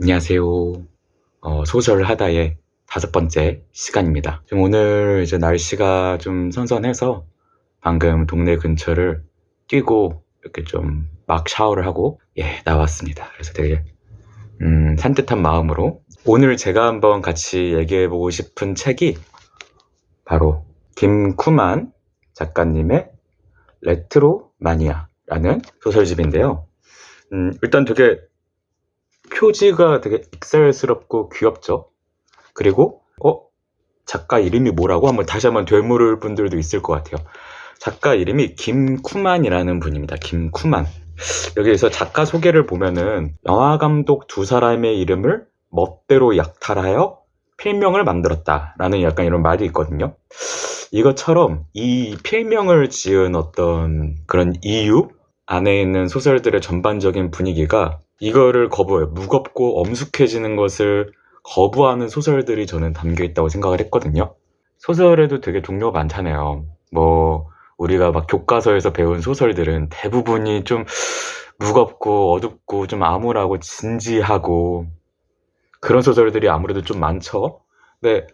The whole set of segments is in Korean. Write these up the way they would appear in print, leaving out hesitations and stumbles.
안녕하세요. 소설 하다의 5번째 시간입니다. 좀 오늘 이제 날씨가 좀 선선해서 방금 동네 근처를 뛰고 이렇게 좀 막 샤워를 하고 나왔습니다. 그래서 되게 산뜻한 마음으로 오늘 제가 한번 같이 얘기해 보고 싶은 책이 바로 김쿠만 작가님의 레트로 마니아라는 소설집인데요. 일단 되게 표지가 되게 익살스럽고 귀엽죠. 그리고 작가 이름이 뭐라고 다시 한번 되물을 분들도 있을 것 같아요. 작가 이름이 김쿠만이라는 분입니다. 김쿠만. 여기에서 작가 소개를 보면은 영화감독 2사람의 이름을 멋대로 약탈하여 필명을 만들었다라는 약간 이런 말이 있거든요. 이것처럼 이 필명을 지은 어떤 그런 이유 안에 있는 소설들의 전반적인 분위기가 이거를 거부해요. 무겁고 엄숙해지는 것을 거부하는 소설들이 저는 담겨 있다고 생각을 했거든요. 소설에도 되게 종류가 많잖아요. 우리가 막 교과서에서 배운 소설들은 대부분이 좀 무겁고 어둡고 좀 암울하고 진지하고 그런 소설들이 아무래도 좀 많죠. 근데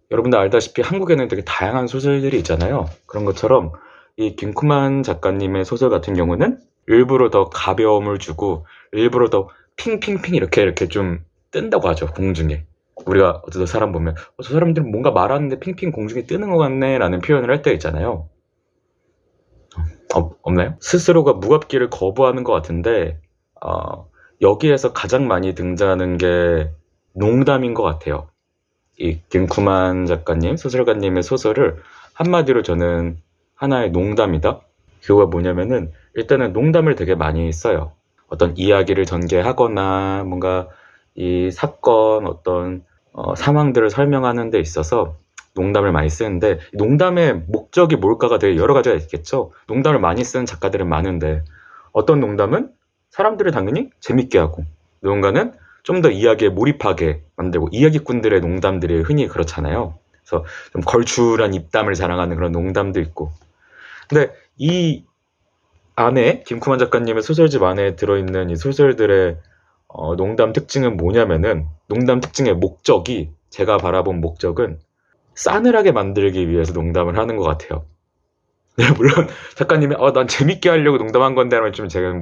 여러분들 알다시피 한국에는 되게 다양한 소설들이 있잖아요. 그런 것처럼 이 김쿠만 작가님의 소설 같은 경우는 일부러 더 가벼움을 주고 일부러 더 핑핑핑 이렇게 좀 뜬다고 하죠. 공중에. 우리가 어떤 사람 보면 저 사람들은 뭔가 말하는데 핑핑 공중에 뜨는 것 같네 라는 표현을 할 때 있잖아요. 없나요? 스스로가 무겁기를 거부하는 것 같은데 여기에서 가장 많이 등장하는 게 농담인 것 같아요. 이 김쿠만 작가님, 소설가님의 소설을 한마디로 저는 하나의 농담이다. 그거가 뭐냐면은 일단은 농담을 되게 많이 써요. 어떤 이야기를 전개하거나 뭔가 이 사건 어떤 상황들을 설명하는 데 있어서 농담을 많이 쓰는데 농담의 목적이 뭘까가 되게 여러 가지가 있겠죠. 농담을 많이 쓰는 작가들은 많은데 어떤 농담은 사람들을 당연히 재밌게 하고 누군가는 좀 더 이야기에 몰입하게 만들고 이야기꾼들의 농담들이 흔히 그렇잖아요. 그래서 좀 걸출한 입담을 자랑하는 그런 농담도 있고 근데 이 안에 김쿠만 작가님의 소설집 안에 들어있는 이 소설들의 농담 특징은 뭐냐면은 농담 특징의 목적이 제가 바라본 목적은 싸늘하게 만들기 위해서 농담을 하는 것 같아요. 네, 물론 작가님이 난 재밌게 하려고 농담한 건데 하면 좀 제가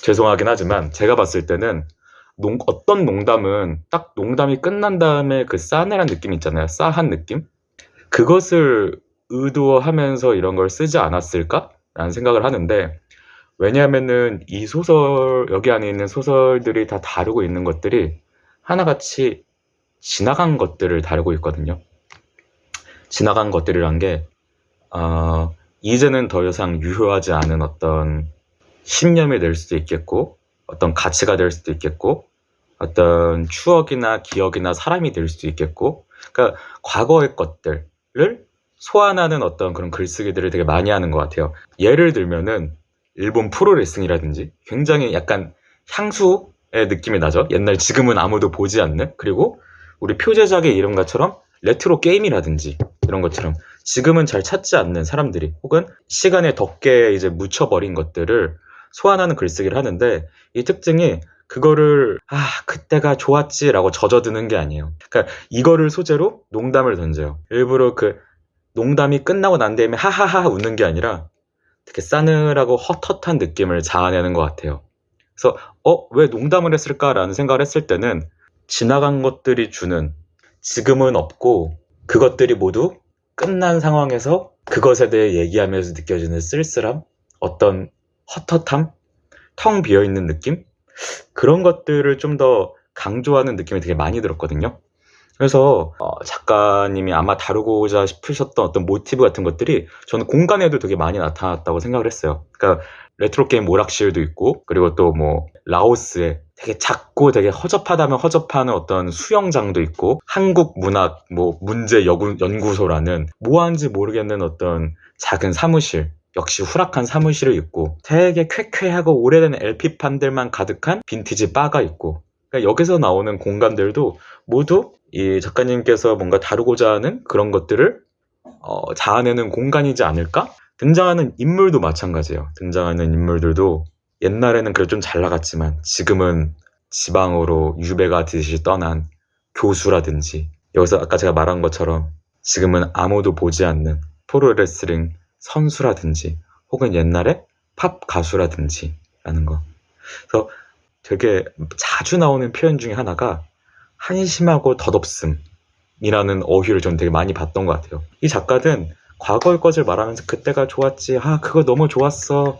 죄송하긴 하지만 제가 봤을 때는 어떤 농담은 딱 농담이 끝난 다음에 그 싸늘한 느낌 있잖아요. 싸한 느낌? 그것을 의도하면서 이런 걸 쓰지 않았을까라는 생각을 하는데 왜냐하면은 이 소설 여기 안에 있는 소설들이 다 다루고 있는 것들이 하나같이 지나간 것들을 다루고 있거든요. 지나간 것들이란 게 이제는 더 이상 유효하지 않은 어떤 신념이 될 수도 있겠고 어떤 가치가 될 수도 있겠고 어떤 추억이나 기억이나 사람이 될 수도 있겠고 그러니까 과거의 것들을 소환하는 어떤 그런 글쓰기들을 되게 많이 하는 것 같아요. 예를 들면은 일본 프로레슬링이라든지 굉장히 약간 향수의 느낌이 나죠. 옛날 지금은 아무도 보지 않는 그리고 우리 표제작의 이름과처럼 레트로 게임이라든지 이런 것처럼 지금은 잘 찾지 않는 사람들이 혹은 시간의 덕계에 이제 묻혀버린 것들을 소환하는 글쓰기를 하는데 이 특징이 그거를 그때가 좋았지라고 젖어드는 게 아니에요. 그러니까 이거를 소재로 농담을 던져요. 일부러 그 농담이 끝나고 난 다음에 하하하 웃는 게 아니라 되게 싸늘하고 헛헛한 느낌을 자아내는 것 같아요. 그래서 왜 농담을 했을까라는 생각을 했을 때는 지나간 것들이 주는 지금은 없고 그것들이 모두 끝난 상황에서 그것에 대해 얘기하면서 느껴지는 쓸쓸함, 어떤 헛헛함, 텅 비어있는 느낌? 그런 것들을 좀 더 강조하는 느낌이 되게 많이 들었거든요. 그래서 작가님이 아마 다루고자 싶으셨던 어떤 모티브 같은 것들이 저는 공간에도 되게 많이 나타났다고 생각을 했어요. 그러니까 레트로 게임 오락실도 있고 그리고 또 라오스에 되게 작고 되게 허접하다면 허접한 어떤 수영장도 있고 한국 문학 문제 연구소라는 뭐 하는지 모르겠는 어떤 작은 사무실 역시 후락한 사무실이 있고 되게 쾌쾌하고 오래된 LP판들만 가득한 빈티지 바가 있고 그러니까 여기서 나오는 공간들도 모두 이 작가님께서 뭔가 다루고자 하는 그런 것들을 자아내는 공간이지 않을까? 등장하는 인물도 마찬가지예요. 등장하는 인물들도 옛날에는 그래도 좀 잘 나갔지만 지금은 지방으로 유배가 되듯이 떠난 교수라든지, 여기서 아까 제가 말한 것처럼 지금은 아무도 보지 않는 프로레슬링 선수라든지, 혹은 옛날에 팝 가수라든지 라는 거. 그래서 되게 자주 나오는 표현 중에 하나가 한심하고 덧없음이라는 어휘를 전 되게 많이 봤던 것 같아요. 이 작가는 과거의 것을 말하면서 그때가 좋았지, 그거 너무 좋았어,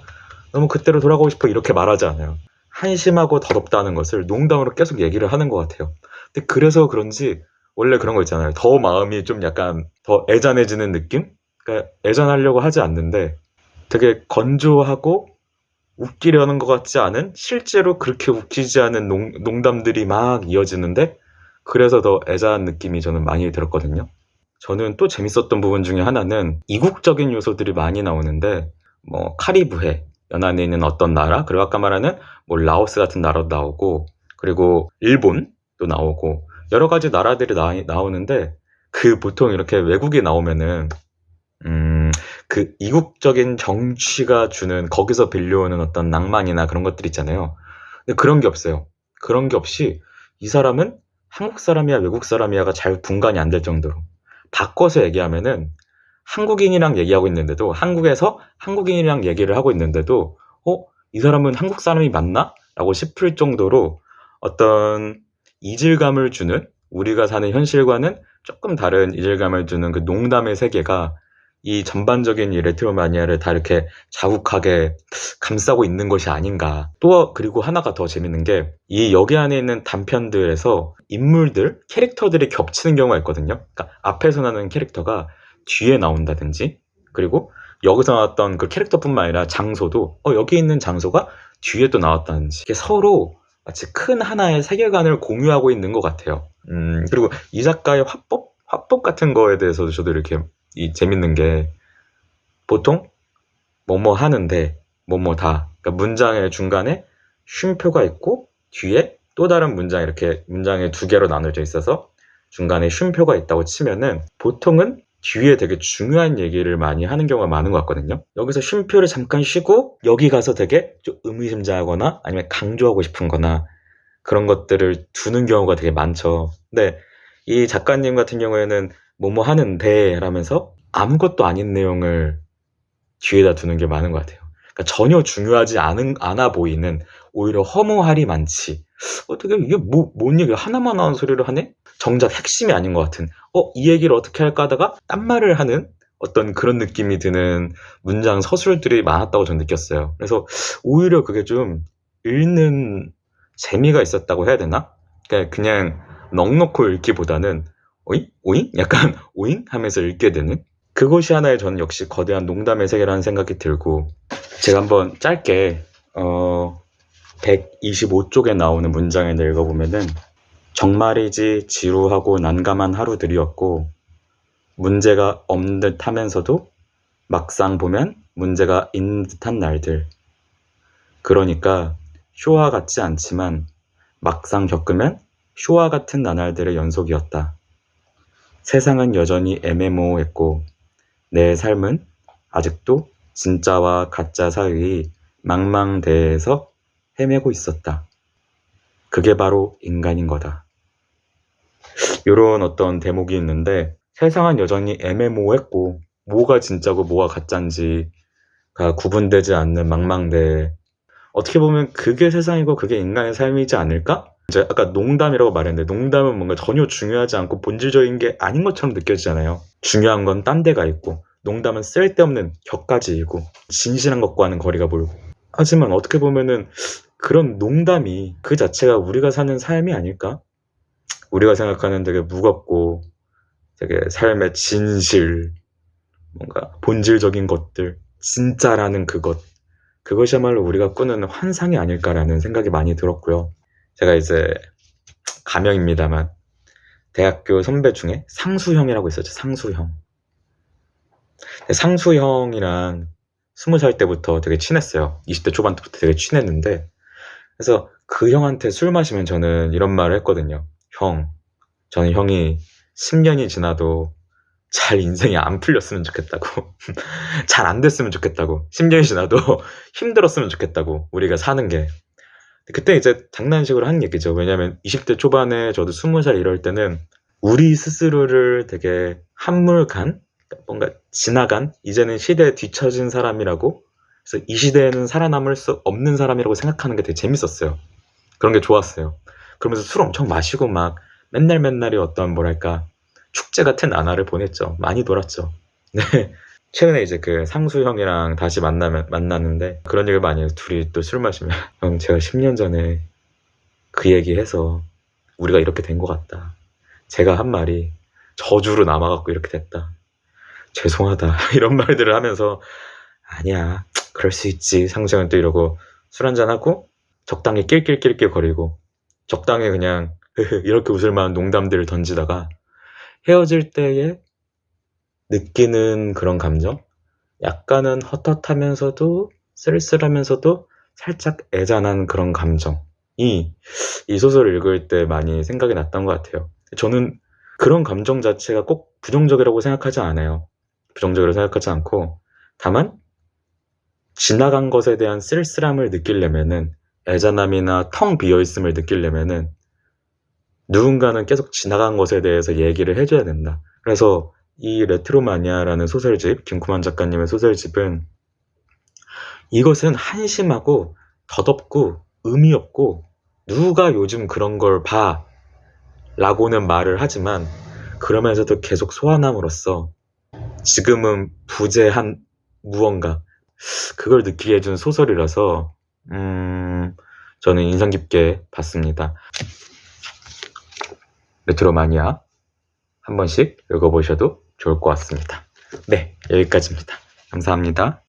너무 그때로 돌아가고 싶어, 이렇게 말하지 않아요. 한심하고 덧없다는 것을 농담으로 계속 얘기를 하는 것 같아요. 근데 그래서 그런지 원래 그런 거 있잖아요. 더 마음이 좀 약간 더 애잔해지는 느낌? 그러니까 애잔하려고 하지 않는데 되게 건조하고 웃기려는 것 같지 않은, 실제로 그렇게 웃기지 않은 농담들이 막 이어지는데, 그래서 더 애잔한 느낌이 저는 많이 들었거든요. 저는 또 재밌었던 부분 중에 하나는 이국적인 요소들이 많이 나오는데, 뭐 카리브해 연안에 있는 어떤 나라, 그리고 아까 말하는 뭐 라오스 같은 나라도 나오고, 그리고 일본도 나오고, 여러 가지 나라들이 나오는데, 그 보통 이렇게 외국이 나오면은 그 이국적인 정취가 주는, 거기서 빌려오는 어떤 낭만이나 그런 것들 있잖아요. 근데 그런 게 없어요. 그런 게 없이 이 사람은 한국 사람이야 외국 사람이야가 잘 분간이 안 될 정도로, 바꿔서 얘기하면은 한국인이랑 얘기하고 있는데도, 한국에서 한국인이랑 얘기를 하고 있는데도 이 사람은 한국 사람이 맞나? 라고 싶을 정도로 어떤 이질감을 주는, 우리가 사는 현실과는 조금 다른 이질감을 주는 그 농담의 세계가 이 전반적인 이 레트로 마니아를 다 이렇게 자욱하게 감싸고 있는 것이 아닌가. 또 그리고 하나가 더 재밌는 게, 이 여기 안에 있는 단편들에서 인물들, 캐릭터들이 겹치는 경우가 있거든요. 그러니까 앞에서 나오는 캐릭터가 뒤에 나온다든지, 그리고 여기서 나왔던 그 캐릭터뿐만 아니라 장소도 여기 있는 장소가 뒤에 또 나왔다든지, 이게 서로 마치 큰 하나의 세계관을 공유하고 있는 것 같아요. 그리고 이 작가의 화법 같은 거에 대해서도 저도 이렇게 재밌는 게, 보통 뭐뭐 하는데 뭐뭐다, 그러니까 문장의 중간에 쉼표가 있고 뒤에 또 다른 문장, 이렇게 문장이 두 개로 나눠져 있어서 중간에 쉼표가 있다고 치면은 보통은 뒤에 되게 중요한 얘기를 많이 하는 경우가 많은 것 같거든요. 여기서 쉼표를 잠깐 쉬고 여기 가서 되게 좀 의미심장하거나 아니면 강조하고 싶은 거나 그런 것들을 두는 경우가 되게 많죠. 근데 이 작가님 같은 경우에는 뭐뭐 하는데 라면서 아무것도 아닌 내용을 뒤에다 두는 게 많은 것 같아요. 그러니까 전혀 중요하지 않아 보이는, 오히려 허무할이 많지, 어떻게 이게 뭔 얘기 하나만 하는 소리를 하네? 정작 핵심이 아닌 것 같은, 이 얘기를 어떻게 할까 하다가 딴 말을 하는 어떤 그런 느낌이 드는 문장 서술들이 많았다고 저는 느꼈어요. 그래서 오히려 그게 좀 읽는 재미가 있었다고 해야 되나? 그러니까 그냥 넋놓고 읽기보다는 오잉? 오잉? 약간 오잉? 하면서 읽게 되는, 그것이 하나의 저는 역시 거대한 농담의 세계라는 생각이 들고, 제가 한번 짧게 125쪽에 나오는 문장을 읽어보면은, 정말이지 지루하고 난감한 하루들이었고 문제가 없는 듯 하면서도 막상 보면 문제가 있는 듯한 날들. 그러니까 쇼와 같지 않지만 막상 겪으면 쇼와 같은 나날들의 연속이었다. 세상은 여전히 애매모호했고 내 삶은 아직도 진짜와 가짜 사이의 망망대해에서 헤매고 있었다. 그게 바로 인간인 거다. 이런 어떤 대목이 있는데, 세상은 여전히 애매모호했고 뭐가 진짜고 뭐가 가짜인지가 구분되지 않는 망망대해, 어떻게 보면 그게 세상이고 그게 인간의 삶이지 않을까? 이제 아까 농담이라고 말했는데, 농담은 뭔가 전혀 중요하지 않고 본질적인 게 아닌 것처럼 느껴지잖아요. 중요한 건 딴 데가 있고, 농담은 쓸데없는 격가지이고 진실한 것과는 거리가 멀고. 하지만 어떻게 보면은 그런 농담이 그 자체가 우리가 사는 삶이 아닐까? 우리가 생각하는 되게 무겁고 되게 삶의 진실, 뭔가 본질적인 것들, 진짜라는 그것이야말로 우리가 꾸는 환상이 아닐까라는 생각이 많이 들었고요. 제가 이제 가명입니다만 대학교 선배 중에 상수형이라고 있었죠. 상수형. 상수형이랑 20살 때부터 되게 친했어요. 20대 초반 때부터 되게 친했는데, 그래서 그 형한테 술 마시면 저는 이런 말을 했거든요. 저는 형이 10년이 지나도 잘 인생이 안 풀렸으면 좋겠다고. 잘 안 됐으면 좋겠다고. 10년이 지나도 힘들었으면 좋겠다고, 우리가 사는 게. 그때 이제 장난식으로 한 얘기죠. 왜냐면 20대 초반에 저도 20살 이럴 때는 우리 스스로를 되게 한물간, 뭔가 지나간, 이제는 시대에 뒤처진 사람이라고, 그래서 이 시대에는 살아남을 수 없는 사람이라고 생각하는 게 되게 재밌었어요. 그런 게 좋았어요. 그러면서 술 엄청 마시고 막 맨날 맨날이 어떤 뭐랄까 축제 같은 나날을 보냈죠. 많이 놀았죠. 네. 최근에 이제 그 상수 형이랑 다시 만났는데 그런 얘기를 많이 해요. 둘이 또 술 마시면 형 제가 10년 전에 그 얘기해서 우리가 이렇게 된 것 같다. 제가 한 말이 저주로 남아갖고 이렇게 됐다. 죄송하다. 이런 말들을 하면서 아니야. 그럴 수 있지. 상수 형은 또 이러고 술 한잔하고 적당히 낄낄낄낄 거리고 적당히 그냥 이렇게 웃을 만한 농담들을 던지다가 헤어질 때에 느끼는 그런 감정? 약간은 헛헛하면서도 쓸쓸하면서도 살짝 애잔한 그런 감정이 이 소설을 읽을 때 많이 생각이 났던 것 같아요. 저는 그런 감정 자체가 꼭 부정적이라고 생각하지 않아요. 부정적이라고 생각하지 않고 다만 지나간 것에 대한 쓸쓸함을 느끼려면은 애잔함이나 텅 비어있음을 느끼려면은 누군가는 계속 지나간 것에 대해서 얘기를 해줘야 된다. 그래서 이 레트로마니아라는 소설집, 김구만 작가님의 소설집은 이것은 한심하고 덧없고 의미 없고 누가 요즘 그런 걸 봐 라고는 말을 하지만 그러면서도 계속 소환함으로써 지금은 부재한 무언가 그걸 느끼게 해준 소설이라서 저는 인상 깊게 봤습니다. 레트로마니아 한 번씩 읽어보셔도 좋을 것 같습니다. 네, 여기까지입니다. 감사합니다.